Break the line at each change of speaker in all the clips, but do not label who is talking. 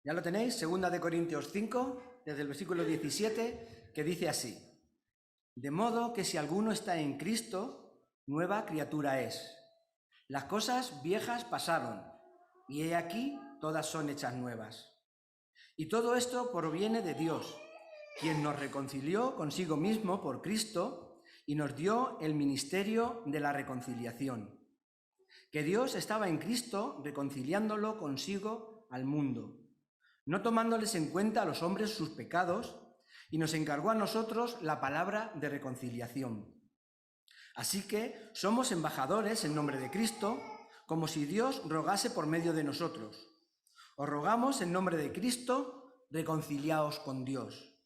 Ya lo tenéis, 2 Corintios 5, desde el versículo 17, que dice así: de modo que si alguno está en Cristo, nueva criatura es. Las cosas viejas pasaron, y he aquí todas son hechas nuevas. Y todo esto proviene de Dios, quien nos reconcilió consigo mismo por Cristo y nos dio el ministerio de la reconciliación. Que Dios estaba en Cristo reconciliándolo consigo al mundo, no tomándoles en cuenta a los hombres sus pecados, y nos encargó a nosotros la palabra de reconciliación. Así que somos embajadores en nombre de Cristo, como si Dios rogase por medio de nosotros. Os rogamos en nombre de Cristo, reconciliaos con Dios.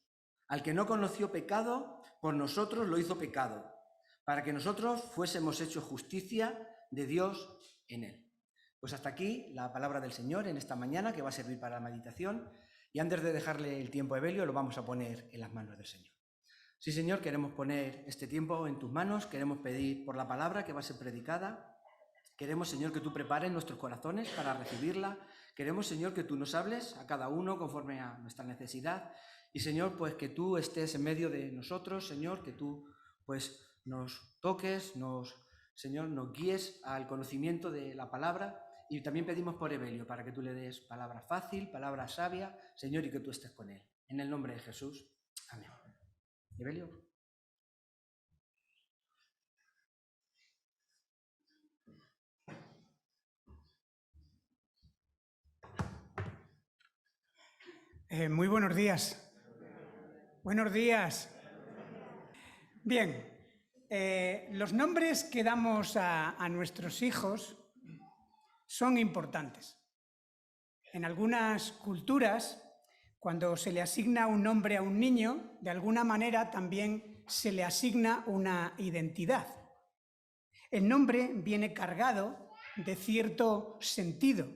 Al que no conoció pecado, por nosotros lo hizo pecado, para que nosotros fuésemos hechos justicia de Dios en él. Pues hasta aquí la palabra del Señor en esta mañana, que va a servir para la meditación. Y antes de dejarle el tiempo a Evelio, lo vamos a poner en las manos del Señor. Sí, Señor, queremos poner este tiempo en tus manos, queremos pedir por la palabra que va a ser predicada. Queremos, Señor, que tú prepares nuestros corazones para recibirla. Queremos, Señor, que tú nos hables a cada uno conforme a nuestra necesidad. Y, Señor, pues que tú estés en medio de nosotros, Señor, que tú pues nos toques, Señor, nos guíes al conocimiento de la palabra. Y también pedimos por Evelio, para que tú le des palabra fácil, palabra sabia, Señor, y que tú estés con él. En el nombre de Jesús. Amén. Evelio.
Muy buenos días. Buenos días. Bien, los nombres que damos a nuestros hijos son importantes. En algunas culturas, cuando se le asigna un nombre a un niño, de alguna manera también se le asigna una identidad. El nombre viene cargado de cierto sentido.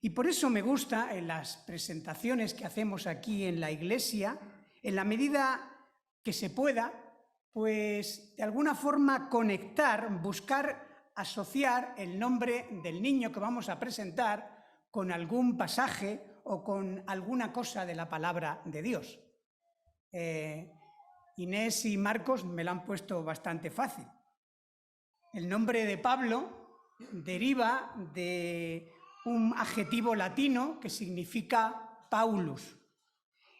Y por eso me gusta en las presentaciones que hacemos aquí en la iglesia, en la medida que se pueda, pues de alguna forma conectar, buscar asociar el nombre del niño que vamos a presentar con algún pasaje o con alguna cosa de la palabra de Dios. Inés y Marcos me lo han puesto bastante fácil. El nombre de Pablo deriva de un adjetivo latino que significa Paulus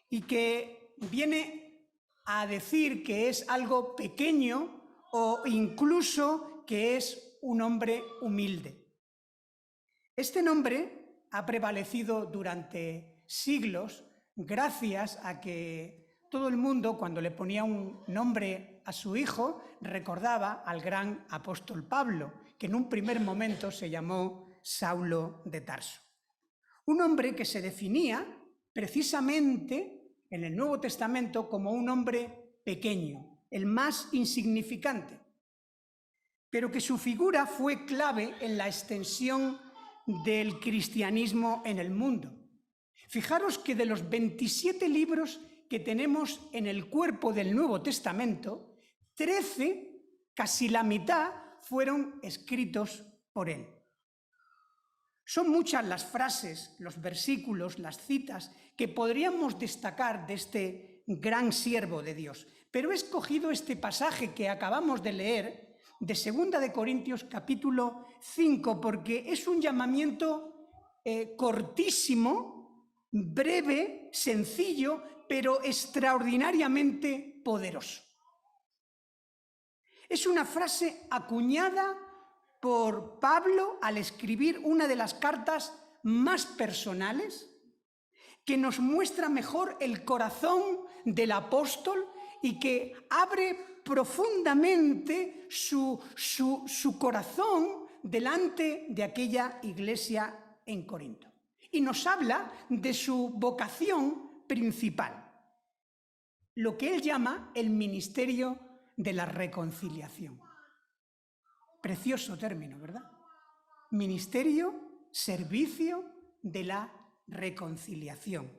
y que viene a decir que es algo pequeño o incluso que es un hombre humilde. Este nombre ha prevalecido durante siglos gracias a que todo el mundo, cuando le ponía un nombre a su hijo, recordaba al gran apóstol Pablo, que en un primer momento se llamó Saulo de Tarso. Un hombre que se definía precisamente en el Nuevo Testamento como un hombre pequeño, el más insignificante, pero que su figura fue clave en la extensión del cristianismo en el mundo. Fijaros que de los 27 libros que tenemos en el cuerpo del Nuevo Testamento, 13, casi la mitad, fueron escritos por él. Son muchas las frases, los versículos, las citas que podríamos destacar de este gran siervo de Dios, pero he escogido este pasaje que acabamos de leer de 2 Corintios capítulo 5 porque es un llamamiento cortísimo, breve, sencillo, pero extraordinariamente poderoso. Es una frase acuñada por Pablo al escribir una de las cartas más personales, que nos muestra mejor el corazón del apóstol y que abre profundamente su corazón delante de aquella iglesia en Corinto. Y nos habla de su vocación principal, lo que él llama el ministerio de la reconciliación. Precioso término, ¿verdad? Ministerio, servicio de la reconciliación.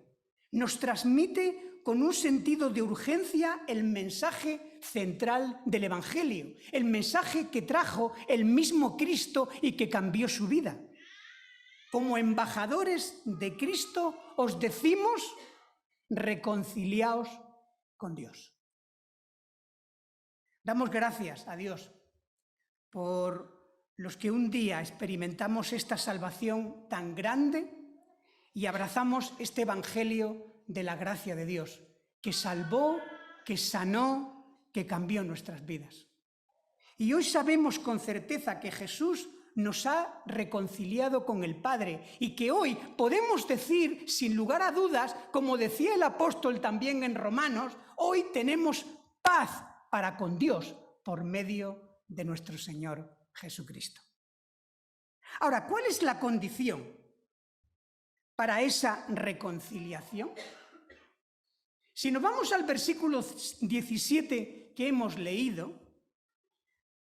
Nos transmite con un sentido de urgencia el mensaje central del Evangelio, el mensaje que trajo el mismo Cristo y que cambió su vida. como embajadores de Cristo, os decimos, reconciliaos con Dios. Damos gracias a Dios por los que un día experimentamos esta salvación tan grande y abrazamos este evangelio de la gracia de Dios, que salvó, que sanó, que cambió nuestras vidas. Y hoy sabemos con certeza que Jesús nos ha reconciliado con el Padre y que hoy podemos decir, sin lugar a dudas, como decía el apóstol también en Romanos, hoy tenemos paz para con Dios por medio de nuestro Señor Jesucristo. Ahora, ¿cuál es la condición para esa reconciliación? Si nos vamos al versículo 17 que hemos leído,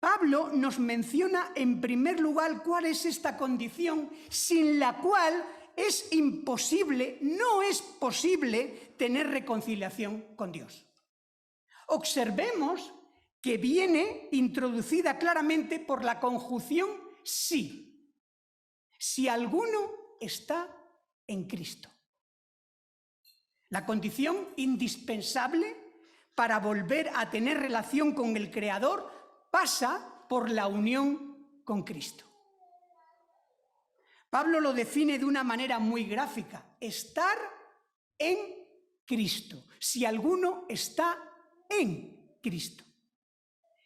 Pablo nos menciona en primer lugar cuál es esta condición sin la cual es imposible, no es posible tener reconciliación con Dios. Observemos que viene introducida claramente por la conjunción sí. Si alguno está en Cristo. La condición indispensable para volver a tener relación con el Creador pasa por la unión con Cristo. Pablo lo define de una manera muy gráfica: estar en Cristo. Si alguno está en Cristo.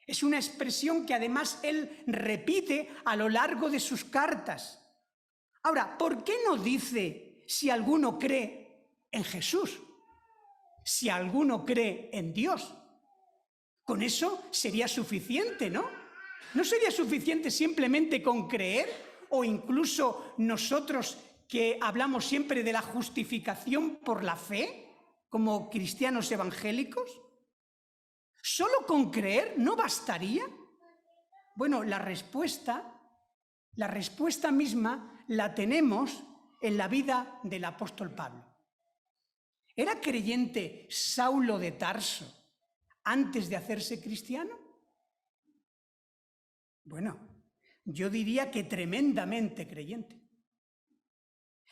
Es una expresión que además él repite a lo largo de sus cartas. Ahora, ¿por qué no dice si alguno cree en Jesús? Si alguno cree en Dios. Con eso sería suficiente, ¿no? ¿No sería suficiente simplemente con creer? O incluso nosotros que hablamos siempre de la justificación por la fe, como cristianos evangélicos. ¿Solo con creer no bastaría? Bueno, la respuesta misma la tenemos en la vida del apóstol Pablo. ¿Era creyente Saulo de Tarso antes de hacerse cristiano? Bueno, yo diría que tremendamente creyente.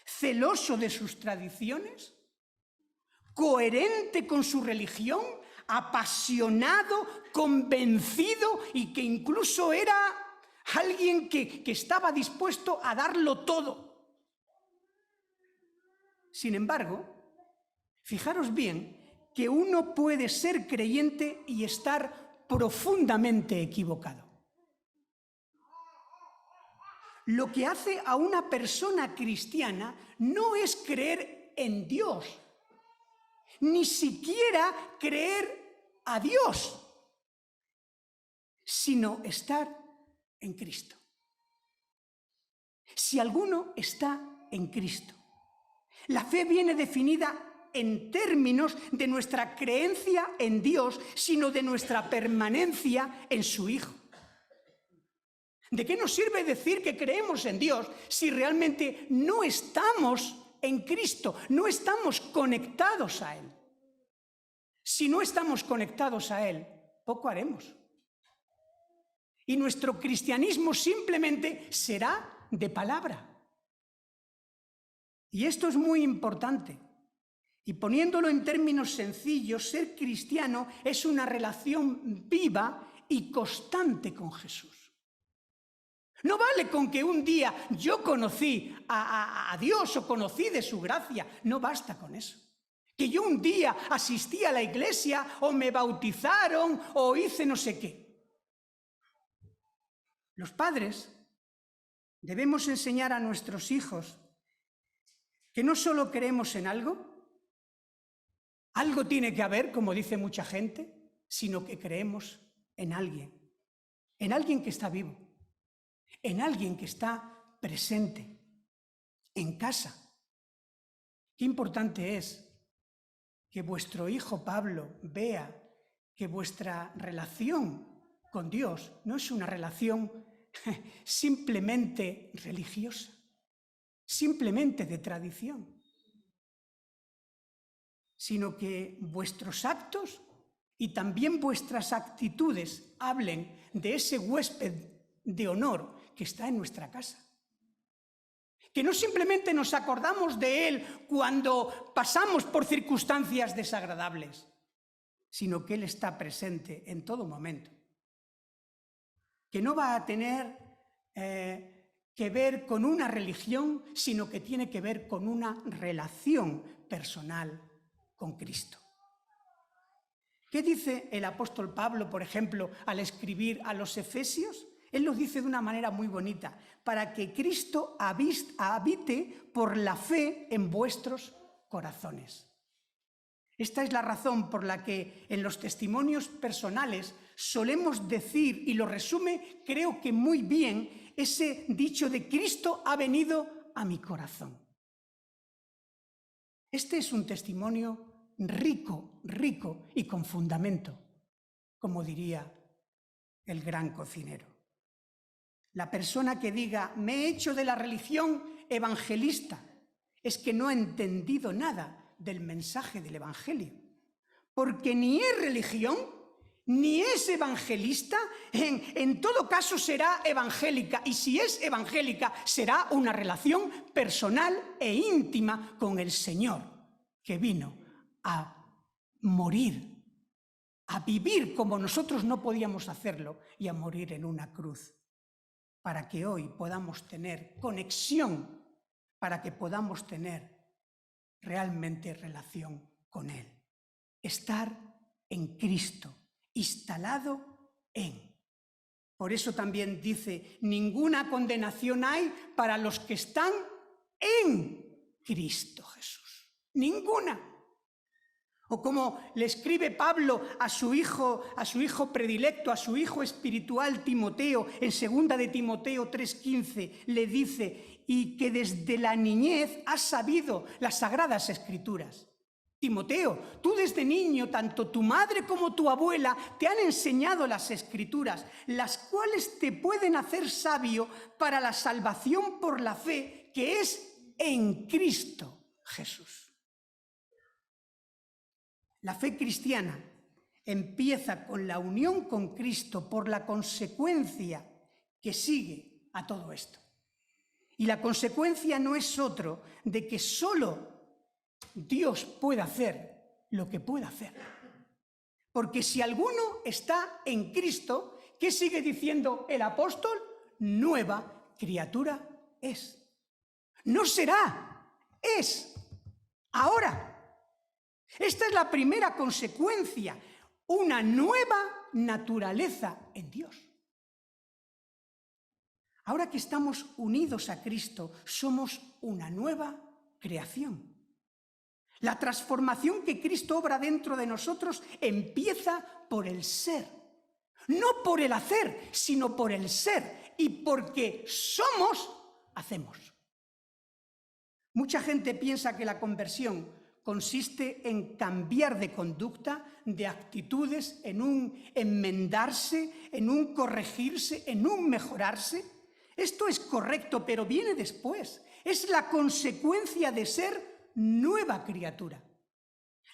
Celoso de sus tradiciones, coherente con su religión, apasionado, convencido y que incluso era alguien que estaba dispuesto a darlo todo. Sin embargo, fijaros bien que uno puede ser creyente y estar profundamente equivocado. Lo que hace a una persona cristiana no es creer en Dios, ni siquiera creer a Dios, sino estar en Cristo. Si alguno está en Cristo, la fe viene definida en términos de nuestra creencia en Dios, sino de nuestra permanencia en su Hijo. ¿De qué nos sirve decir que creemos en Dios si realmente no estamos en Cristo, no estamos conectados a Él? Si no estamos conectados a Él, poco haremos. Y nuestro cristianismo simplemente será de palabra. Y esto es muy importante. Y poniéndolo en términos sencillos, ser cristiano es una relación viva y constante con Jesús. No vale con que un día yo conocí a Dios o conocí de su gracia, no basta con eso. Que yo un día asistí a la iglesia o me bautizaron o hice no sé qué. Los padres debemos enseñar a nuestros hijos que no solo creemos en algo tiene que haber, como dice mucha gente, sino que creemos en alguien que está vivo, en alguien que está presente, en casa. Qué importante es que vuestro hijo Pablo vea que vuestra relación con Dios no es una relación simplemente religiosa, simplemente de tradición, sino que vuestros actos y también vuestras actitudes hablen de ese huésped de honor que está en nuestra casa, que no simplemente nos acordamos de Él cuando pasamos por circunstancias desagradables, sino que Él está presente en todo momento, que no va a tener que ver con una religión, sino que tiene que ver con una relación personal con Cristo. ¿Qué dice el apóstol Pablo, por ejemplo, al escribir a los Efesios? Él lo dice de una manera muy bonita: para que Cristo habite por la fe en vuestros corazones. Esta es la razón por la que en los testimonios personales solemos decir, y lo resume creo que muy bien, ese dicho de Cristo ha venido a mi corazón. Este es un testimonio rico, rico y con fundamento, como diría el gran cocinero. La persona que diga, me he hecho de la religión evangelista, es que no ha entendido nada del mensaje del Evangelio, porque ni es religión, ni es evangelista, en todo caso será evangélica, y si es evangélica será una relación personal e íntima con el Señor, que vino a morir, a vivir como nosotros no podíamos hacerlo y a morir en una cruz, para que hoy podamos tener conexión, para que podamos tener realmente relación con Él. Estar en Cristo, instalado en. Por eso también dice, ninguna condenación hay para los que están en Cristo Jesús. Ninguna. O como le escribe Pablo a su hijo predilecto, a su hijo espiritual Timoteo, en 2 de Timoteo 3:15, le dice, y que desde la niñez has sabido las sagradas escrituras. Timoteo, tú desde niño, tanto tu madre como tu abuela te han enseñado las escrituras, las cuales te pueden hacer sabio para la salvación por la fe que es en Cristo Jesús. La fe cristiana empieza con la unión con Cristo por la consecuencia que sigue a todo esto. Y la consecuencia no es otro de que solo Dios puede hacer lo que puede hacer. Porque si alguno está en Cristo, ¿qué sigue diciendo el apóstol? Nueva criatura es. No será, es. Ahora. Esta es la primera consecuencia, una nueva naturaleza en Dios. Ahora que estamos unidos a Cristo, somos una nueva creación. La transformación que Cristo obra dentro de nosotros empieza por el ser. No por el hacer, sino por el ser. Y porque somos, hacemos. Mucha gente piensa que la conversión consiste en cambiar de conducta, de actitudes, en un enmendarse, en un corregirse, en un mejorarse. Esto es correcto, pero viene después. Es la consecuencia de ser nueva criatura.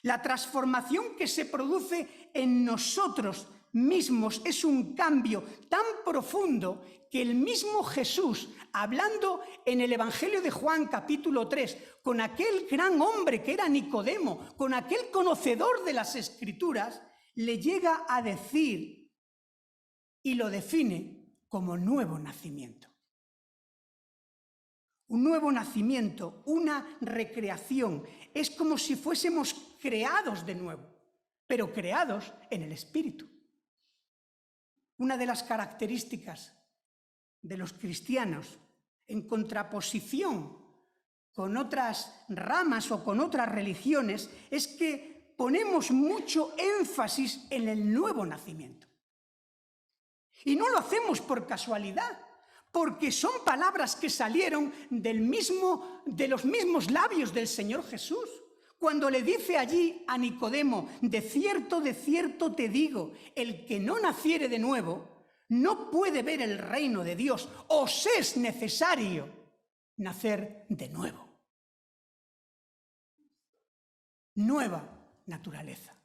La transformación que se produce en nosotros mismos es un cambio tan profundo que el mismo Jesús, hablando en el Evangelio de Juan capítulo 3, con aquel gran hombre que era Nicodemo, con aquel conocedor de las Escrituras, le llega a decir y lo define como nuevo nacimiento. Un nuevo nacimiento, una recreación, es como si fuésemos creados de nuevo, pero creados en el Espíritu. Una de las características de los cristianos, en contraposición con otras ramas o con otras religiones, es que ponemos mucho énfasis en el nuevo nacimiento. Y no lo hacemos por casualidad, porque son palabras que salieron de los mismos labios del Señor Jesús. Cuando le dice allí a Nicodemo, de cierto te digo, el que no naciere de nuevo no puede ver el reino de Dios. Os es necesario nacer de nuevo. Nueva naturaleza.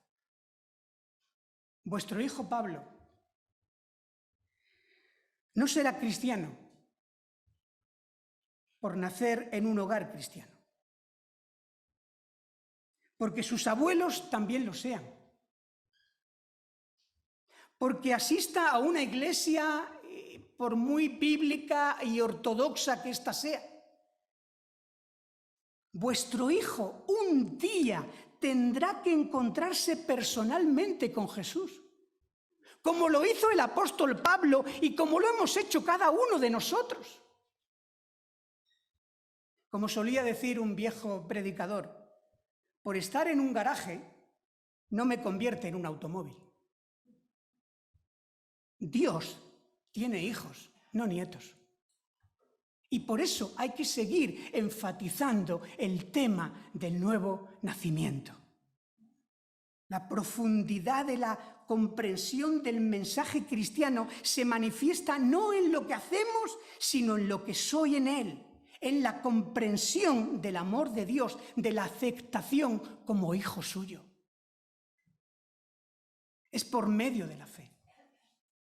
Vuestro hijo Pablo no será cristiano por nacer en un hogar cristiano. Porque sus abuelos también lo sean. Porque asista a una iglesia, por muy bíblica y ortodoxa que ésta sea. Vuestro hijo un día tendrá que encontrarse personalmente con Jesús, como lo hizo el apóstol Pablo y como lo hemos hecho cada uno de nosotros. Como solía decir un viejo predicador, por estar en un garaje no me convierte en un automóvil. Dios tiene hijos, no nietos. Y por eso hay que seguir enfatizando el tema del nuevo nacimiento. La profundidad de la comprensión del mensaje cristiano se manifiesta no en lo que hacemos, sino en lo que soy en él, en la comprensión del amor de Dios, de la aceptación como hijo suyo. Es por medio de la fe.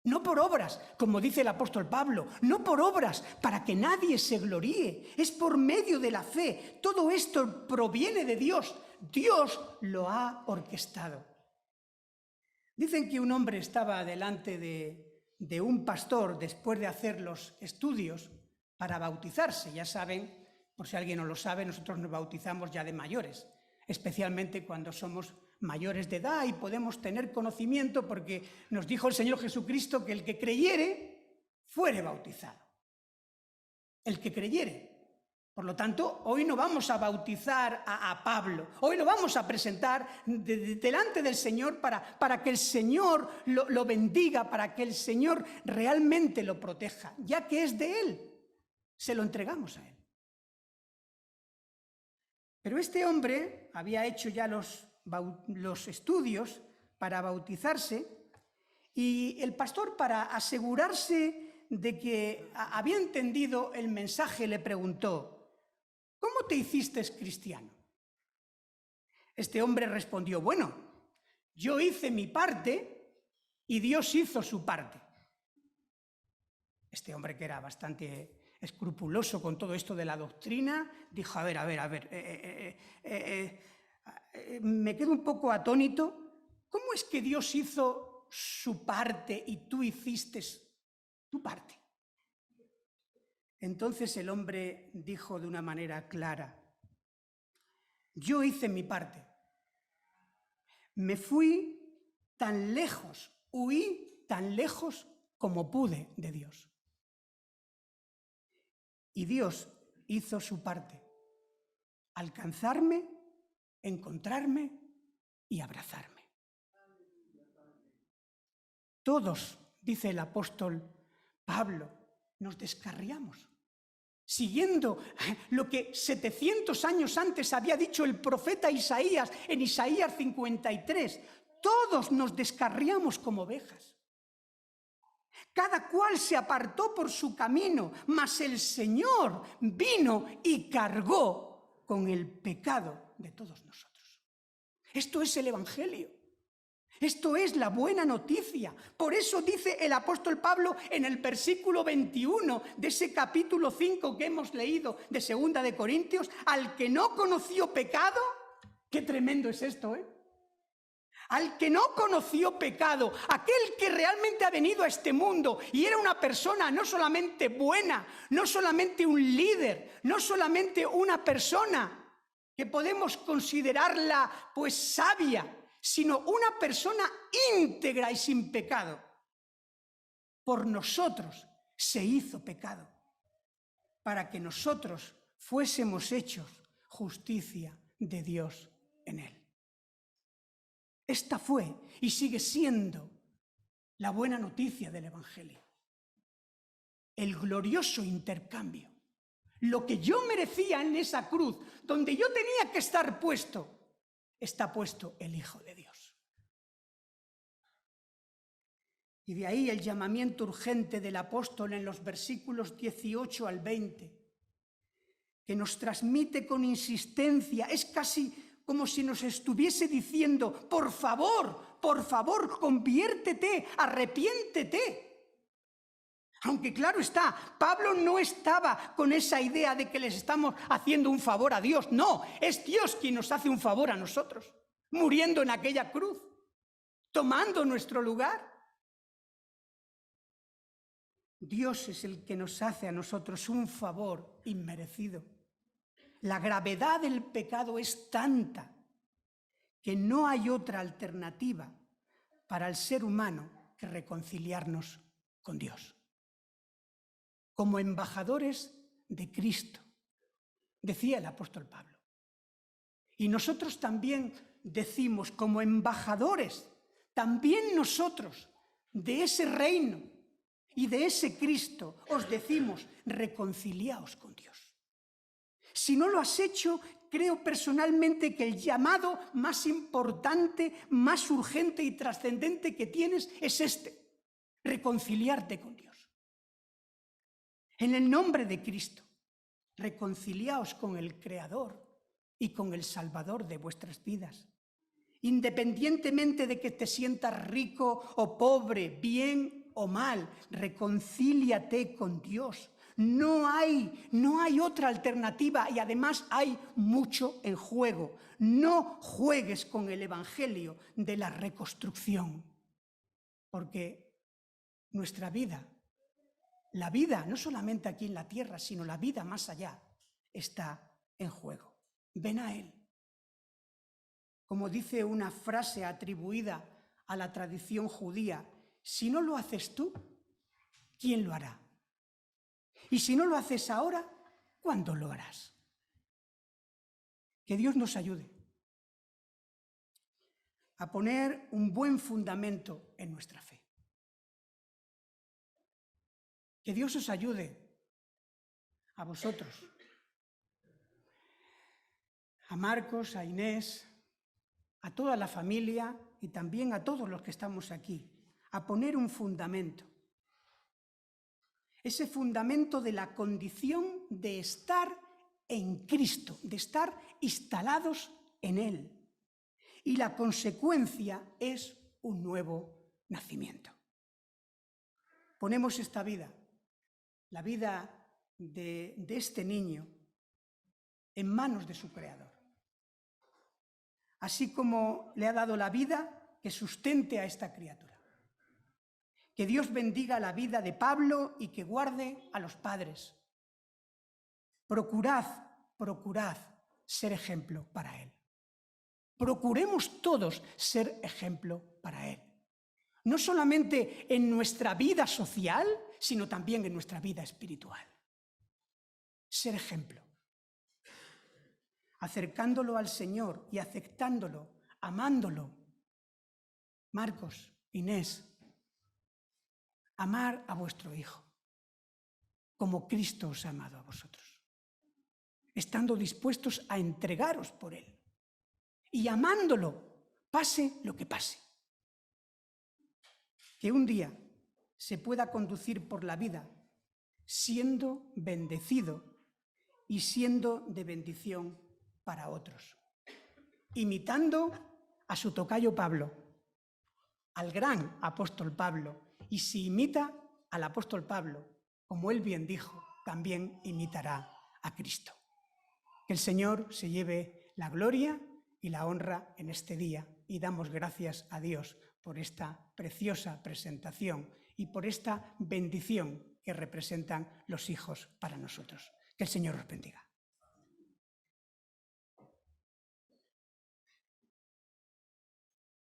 No por obras, como dice el apóstol Pablo, no por obras para que nadie se gloríe, es por medio de la fe. Todo esto proviene de Dios, Dios lo ha orquestado. Dicen que un hombre estaba delante de un pastor después de hacer los estudios para bautizarse. Ya saben, por si alguien no lo sabe, nosotros nos bautizamos ya de mayores, especialmente cuando somos mayores de edad y podemos tener conocimiento porque nos dijo el Señor Jesucristo que el que creyere fuere bautizado. El que creyere. Por lo tanto, hoy no vamos a bautizar a Pablo, hoy lo vamos a presentar delante del Señor para que el Señor lo bendiga, para que el Señor realmente lo proteja, ya que es de Él, se lo entregamos a Él. Pero este hombre había hecho ya los estudios para bautizarse y el pastor, para asegurarse de que había entendido el mensaje, le preguntó: ¿cómo te hiciste cristiano? Este hombre respondió: bueno, yo hice mi parte y Dios hizo su parte. Este hombre, que era bastante escrupuloso con todo esto de la doctrina, dijo: a ver, me quedo un poco atónito. ¿Cómo es que Dios hizo su parte y tú hiciste tu parte? Entonces el hombre dijo de una manera clara: yo hice mi parte. Me fui tan lejos, huí tan lejos como pude de Dios. Y Dios hizo su parte: alcanzarme, encontrarme y abrazarme. Todos, dice el apóstol Pablo, nos descarriamos, siguiendo lo que 700 años antes había dicho el profeta Isaías en Isaías 53. Todos nos descarriamos como ovejas. Cada cual se apartó por su camino, mas el Señor vino y cargó con el pecado de todos nosotros. Esto es el Evangelio. Esto es la buena noticia. Por eso dice el apóstol Pablo en el versículo 21 de ese capítulo 5 que hemos leído de 2 de Corintios: al que no conoció pecado, qué tremendo es esto, al que no conoció pecado, aquel que realmente ha venido a este mundo y era una persona no solamente buena, no solamente un líder, no solamente una persona que podemos considerarla pues sabia, sino una persona íntegra y sin pecado. Por nosotros se hizo pecado, para que nosotros fuésemos hechos justicia de Dios en él. Esta fue y sigue siendo la buena noticia del Evangelio. El glorioso intercambio. Lo que yo merecía en esa cruz, donde yo tenía que estar puesto, está puesto el Hijo de Dios. Y de ahí el llamamiento urgente del apóstol en los versículos 18 al 20, que nos transmite con insistencia. Es casi como si nos estuviese diciendo: por favor, conviértete, arrepiéntete. Aunque claro está, Pablo no estaba con esa idea de que les estamos haciendo un favor a Dios. No, es Dios quien nos hace un favor a nosotros, muriendo en aquella cruz, tomando nuestro lugar. Dios es el que nos hace a nosotros un favor inmerecido. La gravedad del pecado es tanta que no hay otra alternativa para el ser humano que reconciliarnos con Dios. Como embajadores de Cristo, decía el apóstol Pablo. Y nosotros también decimos, como embajadores, también nosotros, de ese reino y de ese Cristo, os decimos, reconciliaos con Dios. Si no lo has hecho, creo personalmente que el llamado más importante, más urgente y trascendente que tienes es este, reconciliarte con Dios. En el nombre de Cristo, reconciliaos con el Creador y con el Salvador de vuestras vidas. Independientemente de que te sientas rico o pobre, bien o mal, reconcíliate con Dios. No hay otra alternativa y además hay mucho en juego. No juegues con el Evangelio de la reconstrucción, porque nuestra vida, la vida no solamente aquí en la tierra, sino la vida más allá, está en juego. Ven a Él. Como dice una frase atribuida a la tradición judía, si no lo haces tú, ¿quién lo hará? Y si no lo haces ahora, ¿cuándo lo harás? Que Dios nos ayude a poner un buen fundamento en nuestra fe. Que Dios os ayude a vosotros, a Marcos, a Inés, a toda la familia y también a todos los que estamos aquí, a poner un fundamento. Ese fundamento de la condición de estar en Cristo, de estar instalados en Él. Y la consecuencia es un nuevo nacimiento. Ponemos esta vida, la vida de este niño, en manos de su Creador. Así como le ha dado la vida, que sustente a esta criatura. Que Dios bendiga la vida de Pablo y que guarde a los padres. Procurad ser ejemplo para él. Procuremos todos ser ejemplo para él. No solamente en nuestra vida social, sino también en nuestra vida espiritual. Ser ejemplo. Acercándolo al Señor y aceptándolo, amándolo. Marcos, Inés, amar a vuestro Hijo, como Cristo os ha amado a vosotros, estando dispuestos a entregaros por Él y amándolo, pase lo que pase. Que un día se pueda conducir por la vida siendo bendecido y siendo de bendición para otros, imitando a su tocayo Pablo, al gran apóstol Pablo. Y si imita al apóstol Pablo, como él bien dijo, también imitará a Cristo. Que el Señor se lleve la gloria y la honra en este día y damos gracias a Dios por esta preciosa presentación y por esta bendición que representan los hijos para nosotros. Que el Señor os bendiga.